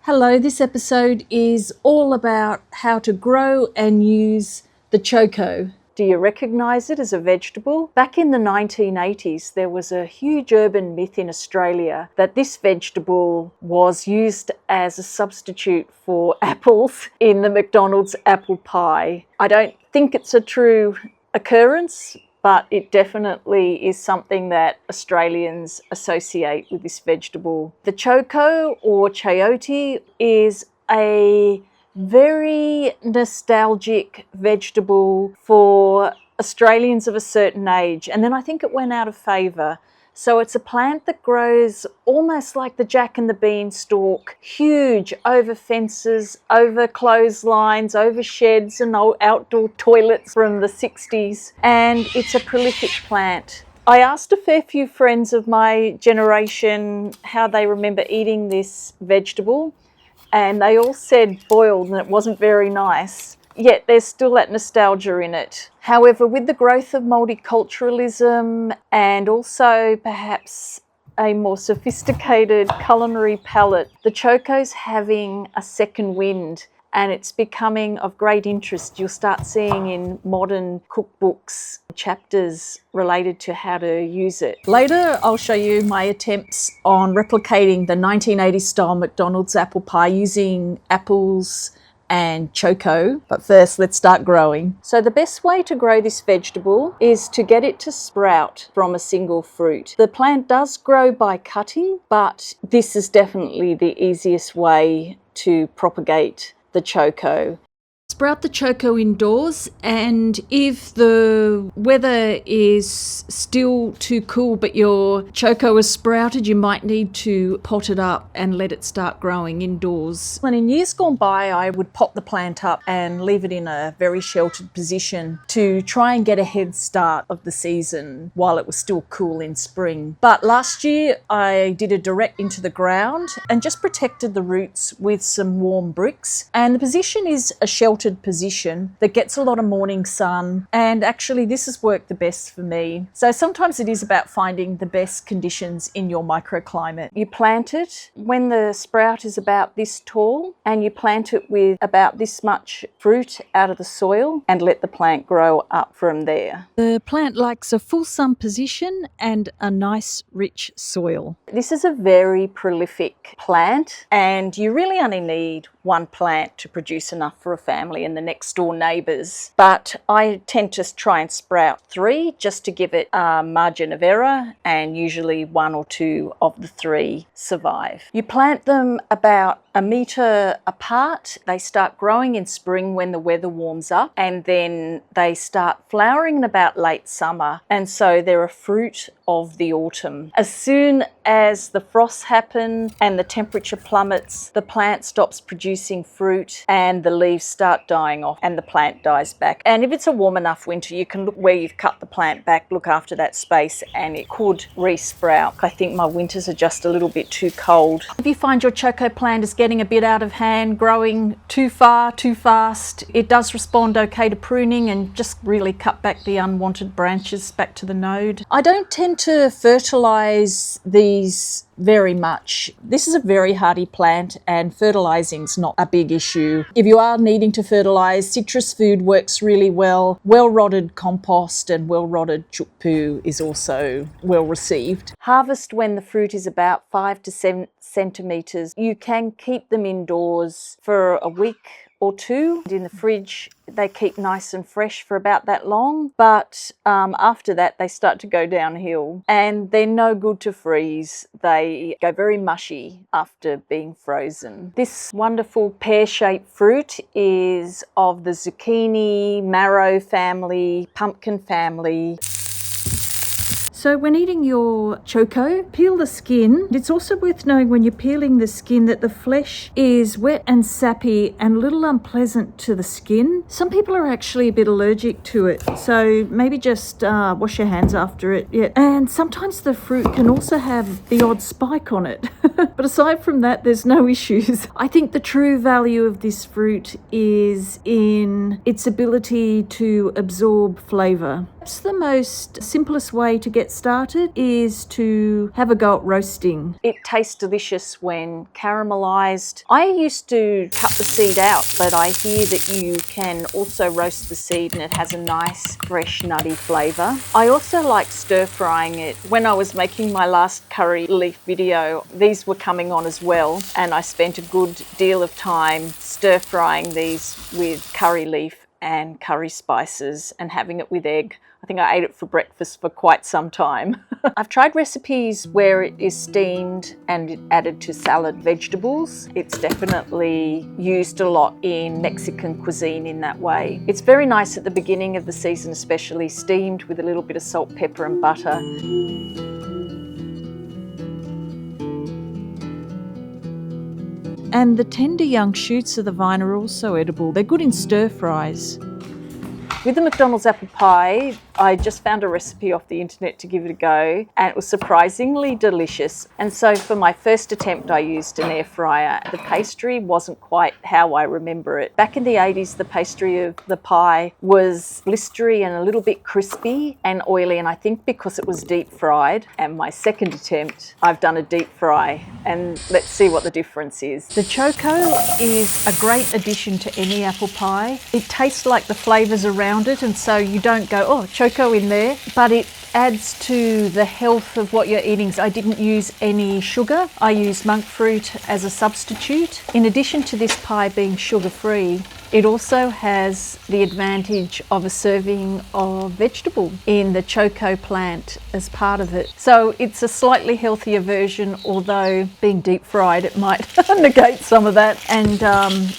Hello, this episode is all about how to grow and use the choko. Do you recognise it as a vegetable? Back in the 1980s, there was a huge urban myth in Australia that this vegetable was used as a substitute for apples in the McDonald's apple pie. I don't think it's a true occurrence, but it definitely is something that Australians associate with this vegetable. The choko or chayote is a very nostalgic vegetable for Australians of a certain age, and then I think it went out of favour. So it's a plant that grows almost like the jack and the beanstalk, huge, over fences, over clotheslines, over sheds and outdoor toilets from the 60s. And it's a prolific plant. I asked a fair few friends of my generation how they remember eating this vegetable, and they all said boiled and it wasn't very nice. Yet there's still that nostalgia in it. However, with the growth of multiculturalism and also perhaps a more sophisticated culinary palate, the choko's having a second wind and it's becoming of great interest. You'll start seeing in modern cookbooks chapters related to how to use it. Later, I'll show you my attempts on replicating the 1980s style McDonald's apple pie using apples and choko, but first let's start growing. So the best way to grow this vegetable is to get it to sprout from a single fruit. The plant does grow by cutting, but this is definitely the easiest way to propagate the choko. Sprout the choko indoors, and if the weather is still too cool but your choko is sprouted, you might need to pot it up and let it start growing indoors. And in years gone by, I would pot the plant up and leave it in a very sheltered position to try and get a head start of the season while it was still cool in spring. But last year I did a direct into the ground and just protected the roots with some warm bricks, and the position is a sheltered position that gets a lot of morning sun, and actually this has worked the best for me. So sometimes it is about finding the best conditions in your microclimate. You plant it when the sprout is about this tall, and you plant it with about this much fruit out of the soil and let the plant grow up from there. The plant likes a full sun position and a nice rich soil. This is a very prolific plant, and you really only need one plant to produce enough for a family and the next door neighbours. But I tend to try and sprout 3 just to give it a margin of error, and usually 1 or 2 of the 3 survive. You plant them about a metre apart. They start growing in spring when the weather warms up, and then they start flowering in about late summer, and so they're a fruit of the autumn. As soon as the frosts happen and the temperature plummets, the plant stops producing fruit and the leaves start dying off and the plant dies back. And if it's a warm enough winter, you can look where you've cut the plant back, look after that space, and it could re-sprout. I think my winters are just a little bit too cold. If you find your choko plant is getting a bit out of hand, growing too far, too fast, it does respond okay to pruning, and just really cut back the unwanted branches back to the node. I don't tend to fertilise these very much. This is a very hardy plant and fertilising's not a big issue. If you are needing to fertilise, citrus food works really well. Well-rotted compost and well-rotted chook poo is also well received. Harvest when the fruit is about 5 to 7 centimetres. You can keep them indoors for a week or 2. In the fridge, they keep nice and fresh for about that long, but after that they start to go downhill, and they're no good to freeze. They go very mushy after being frozen. This wonderful pear-shaped fruit is of the zucchini, marrow family, pumpkin family. So when eating your choko, peel the skin. It's also worth knowing when you're peeling the skin that the flesh is wet and sappy and a little unpleasant to the skin. Some people are actually a bit allergic to it, so maybe just wash your hands after it. Yeah. And sometimes the fruit can also have the odd spike on it. But aside from that, there's no issues. I think the true value of this fruit is in its ability to absorb flavour. Perhaps the most simplest way to get started is to have a go at roasting. It tastes delicious when caramelised. I used to cut the seed out, but I hear that you can also roast the seed and it has a nice, fresh, nutty flavour. I also like stir frying it. When I was making my last curry leaf video, these were coming on as well, and I spent a good deal of time stir frying these with curry leaf and curry spices and having it with egg. I think I ate it for breakfast for quite some time. I've tried recipes where it is steamed and added to salad vegetables. It's definitely used a lot in Mexican cuisine in that way. It's very nice at the beginning of the season, especially steamed with a little bit of salt, pepper and butter. And the tender young shoots of the vine are also edible. They're good in stir fries. With the McDonald's apple pie, I just found a recipe off the internet to give it a go, and it was surprisingly delicious. And so for my first attempt, I used an air fryer. The pastry wasn't quite how I remember it. Back in the 80s, the pastry of the pie was blistery and a little bit crispy and oily, and I think because it was deep fried. And my second attempt, I've done a deep fry, and let's see what the difference is. The Choko is a great addition to any apple pie. It tastes like the flavours around it, and so you don't go, oh, Choko in there, but it adds to the health of what you're eating. So I didn't use any sugar. I used monk fruit as a substitute. In addition to this pie being sugar-free, it also has the advantage of a serving of vegetable in the Choko plant as part of it. So it's a slightly healthier version, although being deep fried, it might negate some of that. And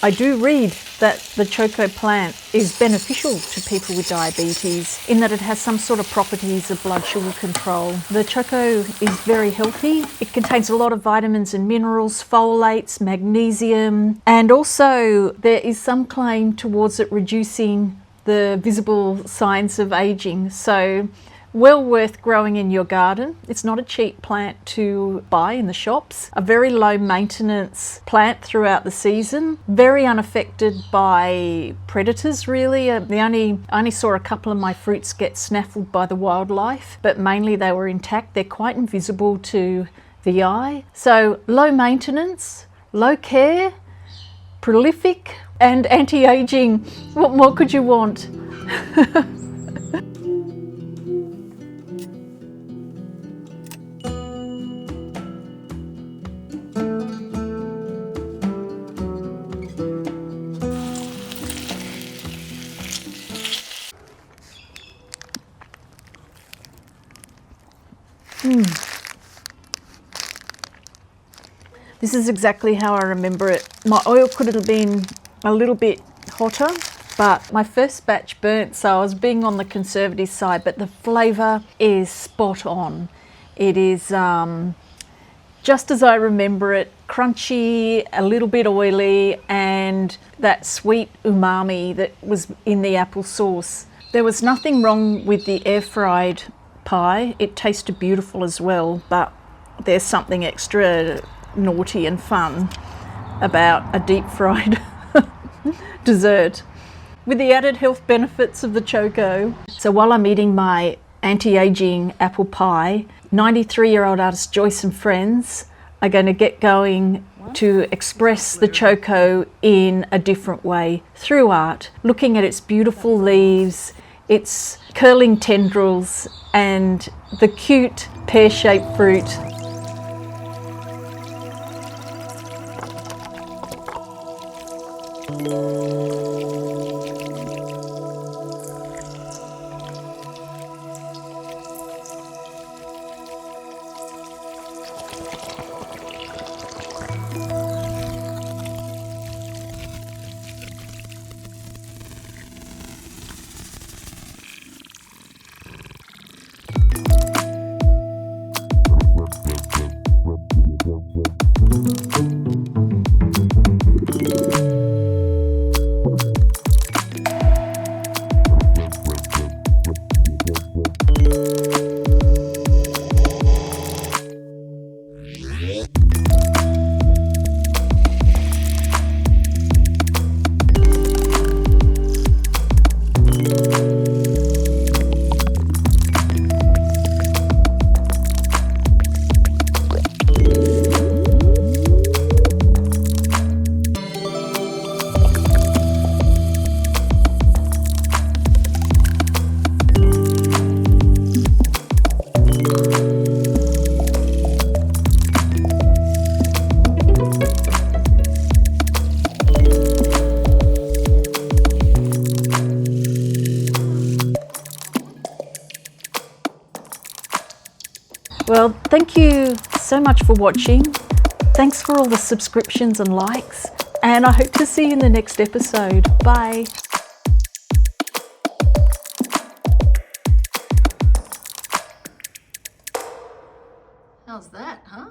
I do read that the Choko plant is beneficial to people with diabetes in that it has some sort of properties of blood sugar control. The Choko is very healthy. It contains a lot of vitamins and minerals, folates, magnesium, and also there is some claim towards it reducing the visible signs of aging. So well worth growing in your garden. It's not a cheap plant to buy in the shops. A very low maintenance plant throughout the season. Very unaffected by predators really. I only saw a couple of my fruits get snaffled by the wildlife, but mainly they were intact. They're quite invisible to the eye. So low maintenance, low care, prolific and anti-aging. What more could you want? This is exactly how I remember it. My oil could have been a little bit hotter, but my first batch burnt, so I was being on the conservative side, but the flavour is spot on. It is just as I remember it, crunchy, a little bit oily, and that sweet umami that was in the apple sauce. There was nothing wrong with the air fried pie. It tasted beautiful as well, but there's something extra naughty and fun about a deep fried dessert with the added health benefits of the Choko. So while I'm eating my anti-aging apple pie, 93-year-old artist Joyce and friends are going to get going to express the Choko in a different way through art, looking at its beautiful leaves, its curling tendrils and the cute pear-shaped fruit. Thank you so much for watching. Thanks for all the subscriptions and likes, and I hope to see you in the next episode. Bye. How's that, huh?